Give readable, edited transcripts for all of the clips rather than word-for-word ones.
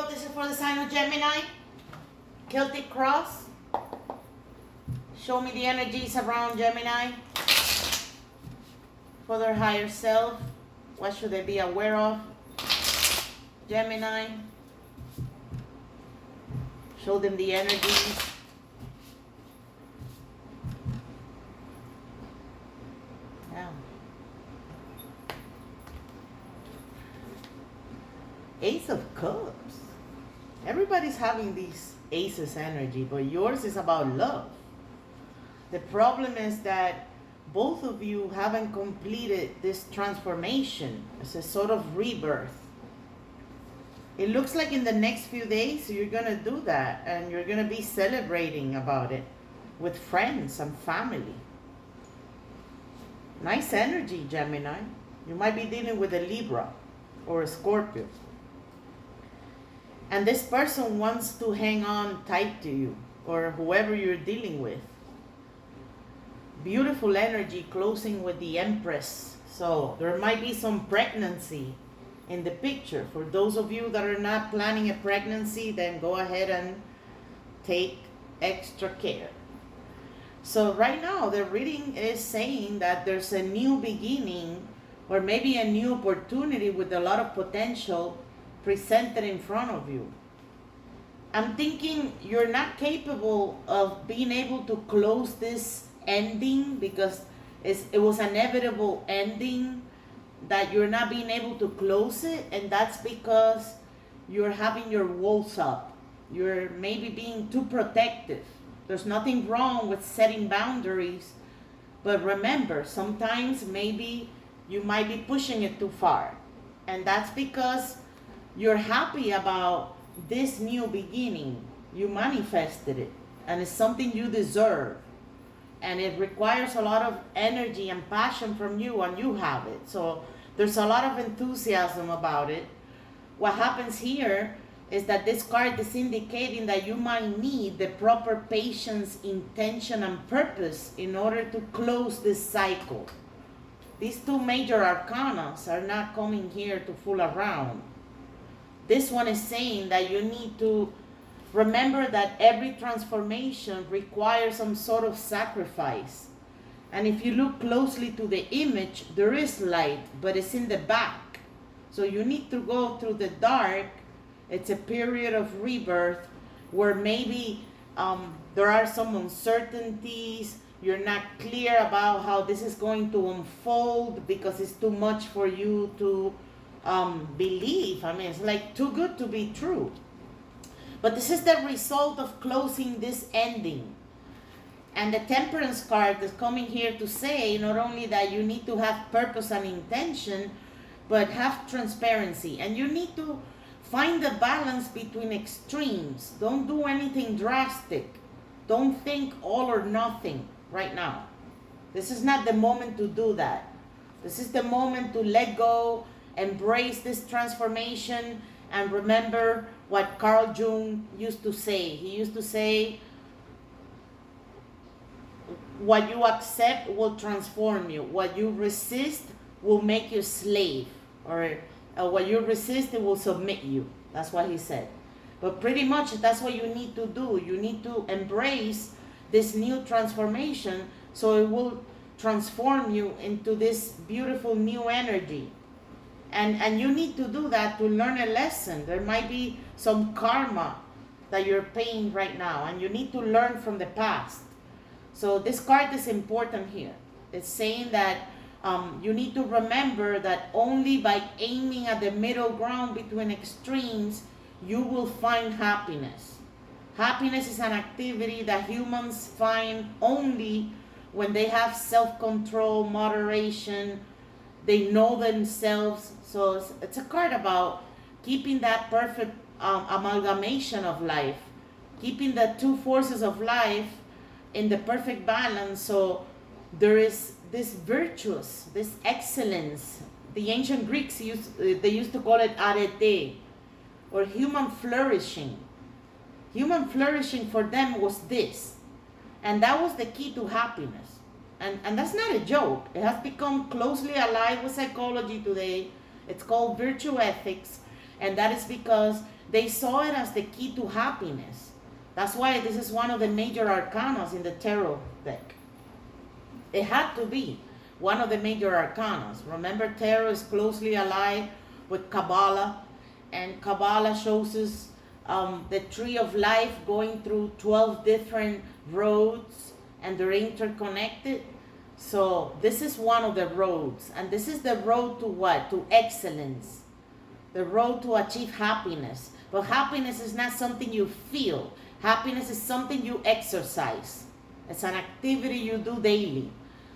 This is for the sign of Gemini. Celtic cross. Show me the energies around Gemini. For their higher self. What should they be aware of? Gemini. Show them the energies. Yeah. Ace of Cups. Everybody's having these aces energy, but yours is about love. The problem is that both of you haven't completed this transformation. It's a sort of rebirth. It looks like in the next few days you're going to do that, and you're going to be celebrating about it with friends and family. Nice energy, Gemini. You might be dealing with a Libra or a Scorpio. And this person wants to hang on tight to you, or whoever you're dealing with. Beautiful energy closing with the Empress. So there might be some pregnancy in the picture. For those of you that are not planning a pregnancy, then go ahead and take extra care. So right now the reading is saying that there's a new beginning, or maybe a new opportunity with a lot of potential presented in front of you. I'm thinking you're not capable of being able to close this ending, because it was an inevitable ending, that you're not being able to close it, and that's because you're having your walls up. You're maybe being too protective. There's nothing wrong with setting boundaries, but remember, sometimes maybe you might be pushing it too far, and that's because you're happy about this new beginning. You manifested it, and it's something you deserve. And it requires a lot of energy and passion from you, and you have it. So there's a lot of enthusiasm about it. What happens here is that this card is indicating that you might need the proper patience, intention, and purpose in order to close this cycle. These two major arcana are not coming here to fool around. This one is saying that you need to remember that every transformation requires some sort of sacrifice. And if you look closely to the image, there is light, but it's in the back. So you need to go through the dark. It's a period of rebirth where maybe there are some uncertainties. You're not clear about how this is going to unfold because it's too much for you to believe. I mean, it's like too good to be true. But this is the result of closing this ending. And the Temperance card is coming here to say not only that you need to have purpose and intention, but have transparency. And you need to find the balance between extremes. Don't do anything drastic. Don't think all or nothing right now. This is not the moment to do that. This is the moment to let go, embrace this transformation, and remember what Carl Jung used to say. He used to say, what you accept will transform you. What you resist will make you a slave. Or what you resist, it will submit you. That's what he said. But pretty much that's what you need to do. You need to embrace this new transformation so it will transform you into this beautiful new energy. And you need to do that to learn a lesson. There might be some karma that you're paying right now, and you need to learn from the past. So this card is important here. It's saying that you need to remember that only by aiming at the middle ground between extremes, you will find happiness. Happiness is an activity that humans find only when they have self-control, moderation, they know themselves. So it's a card about keeping that perfect amalgamation of life, keeping the two forces of life in the perfect balance. So there is this virtuous, this excellence. The ancient Greeks they used to call it arete, or human flourishing. Human flourishing for them was this, and that was the key to happiness. And that's not a joke. It has become closely allied with psychology today. It's called virtue ethics, and that is because they saw it as the key to happiness. That's why this is one of the major arcanas in the tarot deck. It had to be one of the major arcanas. Remember, tarot is closely allied with Kabbalah, and Kabbalah shows us the tree of life going through 12 different roads, and they're interconnected. So this is one of the roads, and this is the road to what? To excellence, the road to achieve happiness. But happiness is not something you feel. Happiness is something you exercise. It's an activity you do daily.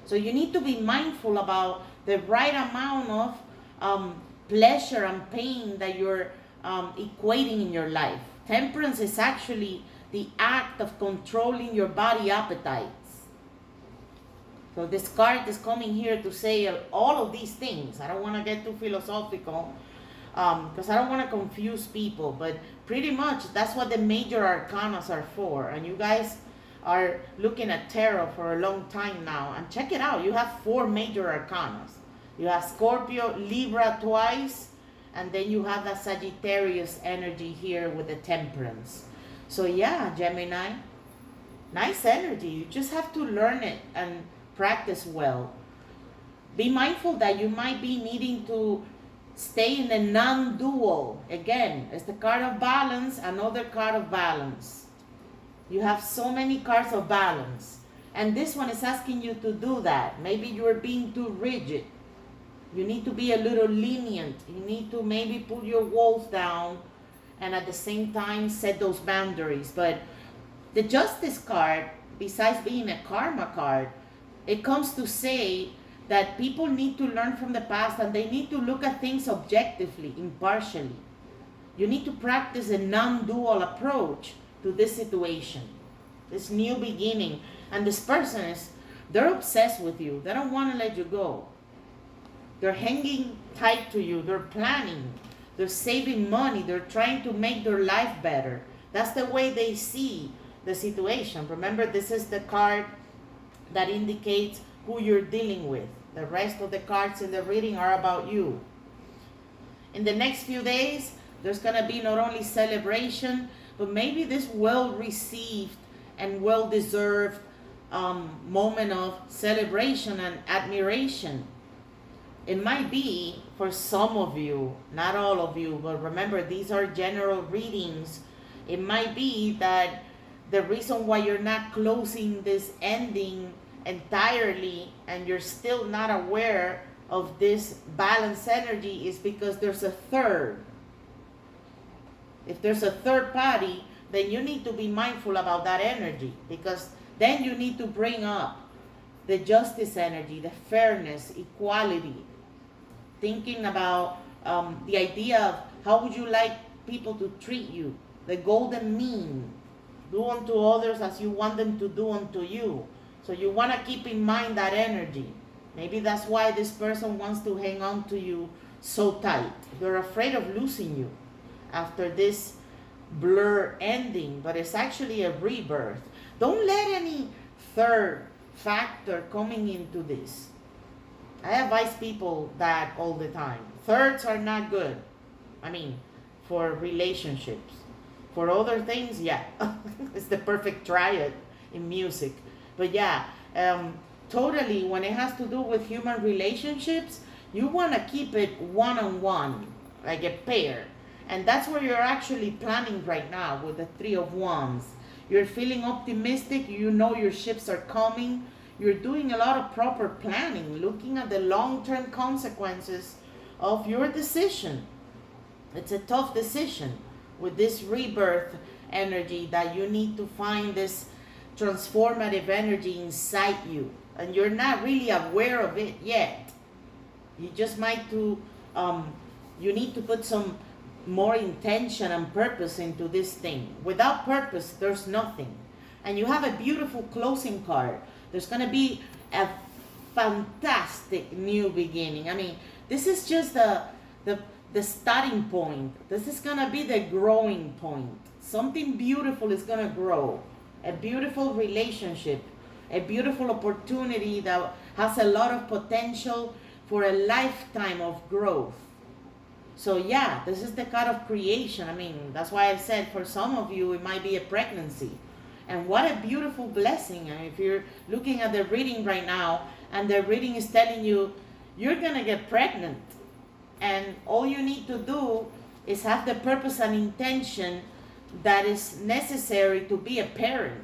So you need to be mindful about the right amount of pleasure and pain that you're equating in your life. Temperance is actually the act of controlling your body appetites. So this card is coming here to say all of these things. I don't want to get too philosophical because I don't want to confuse people, but pretty much that's what the major arcanas are for. And you guys are looking at tarot for a long time now, and check it out. You have 4 major arcanas. You have Scorpio, Libra twice, and then you have that Sagittarius energy here with the Temperance. So yeah, Gemini, nice energy. You just have to learn it and practice well. Be mindful that you might be needing to stay in a non-dual. Again, it's the card of balance, another card of balance. You have so many cards of balance, and this one is asking you to do that. Maybe you're being too rigid. You need to be a little lenient. You need to maybe put your walls down and at the same time set those boundaries. But the Justice card, besides being a karma card, it comes to say that people need to learn from the past, and they need to look at things objectively, impartially. You need to practice a non-dual approach to this situation, this new beginning. And this person they're obsessed with you. They don't want to let you go. They're hanging tight to you. They're planning. They're saving money. They're trying to make their life better. That's the way they see the situation. Remember, this is the card that indicates who you're dealing with. The rest of the cards in the reading are about you. In the next few days, there's going to be not only celebration, but maybe this well-received and well-deserved moment of celebration and admiration. It might be for some of you, not all of you, but remember, these are general readings. It might be that the reason why you're not closing this ending entirely and you're still not aware of this balanced energy is because there's a third. If there's a third party, then you need to be mindful about that energy, because then you need to bring up the justice energy, the fairness, equality, thinking about the idea of how would you like people to treat you, the golden mean, do unto others as you want them to do unto you. So you want to keep in mind that energy. Maybe that's why this person wants to hang on to you so tight. They're afraid of losing you after this blur ending, but it's actually a rebirth. Don't let any third factor coming into this. I advise people that all the time. Thirds are not good. I mean, for relationships. For other things, yeah. It's the perfect triad in music. But yeah, totally, when it has to do with human relationships, you want to keep it one-on-one, like a pair. And that's where you're actually planning right now with the 3 of Wands. You're feeling optimistic. You know your ships are coming. You're doing a lot of proper planning, looking at the long-term consequences of your decision. It's a tough decision with this rebirth energy that you need to find this transformative energy inside you. And you're not really aware of it yet. You just might you need to put some more intention and purpose into this thing. Without purpose, there's nothing. And you have a beautiful closing card. There's going to be a fantastic new beginning. I mean, this is just the starting point. This is going to be the growing point. Something beautiful is going to grow. A beautiful relationship. A beautiful opportunity that has a lot of potential for a lifetime of growth. So yeah, this is the card of creation. I mean, that's why I said for some of you it might be a pregnancy. And what a beautiful blessing. I mean, if you're looking at the reading right now and the reading is telling you you're going to get pregnant, and all you need to do is have the purpose and intention that is necessary to be a parent,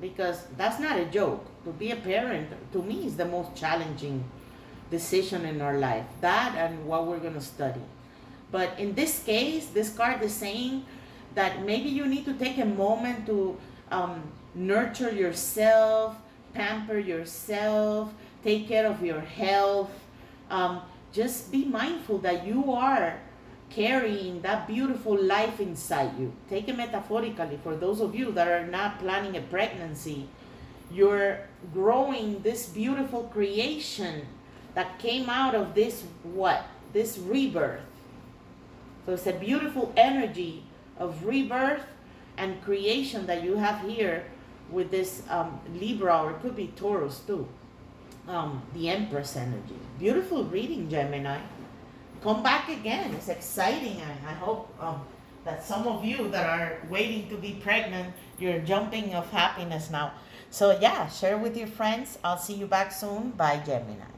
because that's not a joke. To be a parent, to me, is the most challenging decision in our life. That and what we're going to study. But in this case, this card is saying that maybe you need to take a moment to nurture yourself, pamper yourself, take care of your health. Just be mindful that you are carrying that beautiful life inside you. Take it metaphorically. For those of you that are not planning a pregnancy, you're growing this beautiful creation that came out of this this rebirth. So it's a beautiful energy of rebirth and creation that you have here with this Libra, or it could be Taurus too. The Empress energy. Beautiful reading, Gemini. Come back again. It's exciting. I hope that some of you that are waiting to be pregnant, you're jumping of happiness now. So yeah, share with your friends. I'll see you back soon. Bye, Gemini.